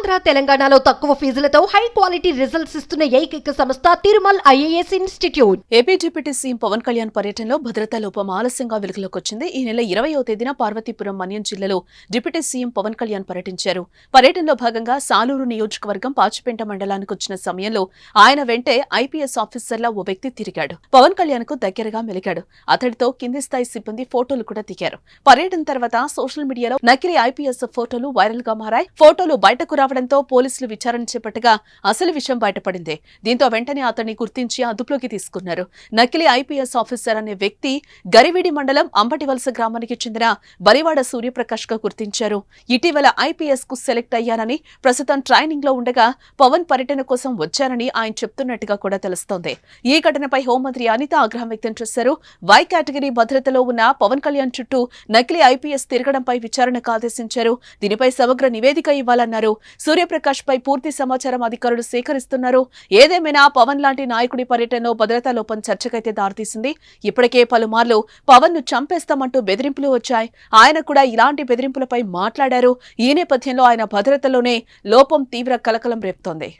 ఆంధ్ర తెలంగాణలో తక్కువ ఫీజులతో high quality results ఇస్తున్న ఏకైక సంస్థ Tirumal IAS institute. AP deputy CM Pawan Kalyan పర్యటనలో భద్రతా లోపం ఆలస్యంగా వెలుగులోకి వచ్చింది. ఈ నెల 20వ తేదీన పార్వతీపురం మన్యం జిల్లాలో డిప్యూటీ సీఎం పవన్ కళ్యాణ్ పర్యటించారు. పర్యటనలో భాగంగా సాలూరు నియోజకవర్గం పాచిపేంట మండలానికి వచ్చిన సమయంలో ఆయన వెంటే ఐపీఎస్ ఆఫీసర్లా ఓ వ్యక్తి తిరిగాడు. పవన్ కళ్యాణ్ కు దగ్గరగా మెలిగాడు. అతడితో కింది స్థాయి సిబ్బంది ఫోటోలు కూడా దిగారు. పర్యటన తర్వాత సోషల్ మీడియాలో నకిలీ ఐపీఎస్ ఫోటోలు వైరల్ గా మారాయి. ఫోటోలు బయటకు రావడంతో పోలీసులు విచారణ చేపట్టగా అసలు విషయం బయటపడింది. దీంతో వెంటనే అతన్ని గుర్తించి అదుపులోకి తీసుకున్నారు. నకిలీ ఐపీఎస్ ఆఫీసర్ అనే వ్యక్తి గరివిడి మండలం అంబటివలస గ్రామానికి చెందిన బలివాడ సూర్యప్రకాష్ గా గుర్తించారు. ఇటీవల ఐపీఎస్ కు సెలెక్ట్ అయ్యానని, ప్రస్తుతం ట్రైనింగ్ లో ఉండగా పవన్ పర్యటన కోసం వచ్చానని ఆయన చెప్తున్నట్టుగా కూడా తెలుస్తోంది. ఈ ఘటనపై హోంమంత్రి అనిత ఆగ్రహం వ్యక్తం చేశారు. వై కేటగిరీ భద్రతలో ఉన్న పవన్ కళ్యాణ్ చుట్టూ నకిలీ ఐపీఎస్ తిరగడంపై విచారణకు ఆదేశించారు. దీనిపై సమగ్ర నివేదిక ఇవ్వాలన్నారు. సూర్యప్రకాష్ పై పూర్తి సమాచారం అధికారులు సేకరిస్తున్నారు. ఏదేమైనా పవన్ లాంటి నాయకుడి పర్యటనలో భద్రతా లోపం చర్చకైతే దారితీసింది. ఇప్పటికే పలుమార్లు పవన్ ను చంపేస్తామంటూ బెదిరింపులు వచ్చాయి. ఆయన కూడా ఇలాంటి బెదిరింపులపై మాట్లాడారు. ఈ నేపథ్యంలో ఆయన భద్రతలోనే లోపం తీవ్ర కలకలం రేపుతోంది.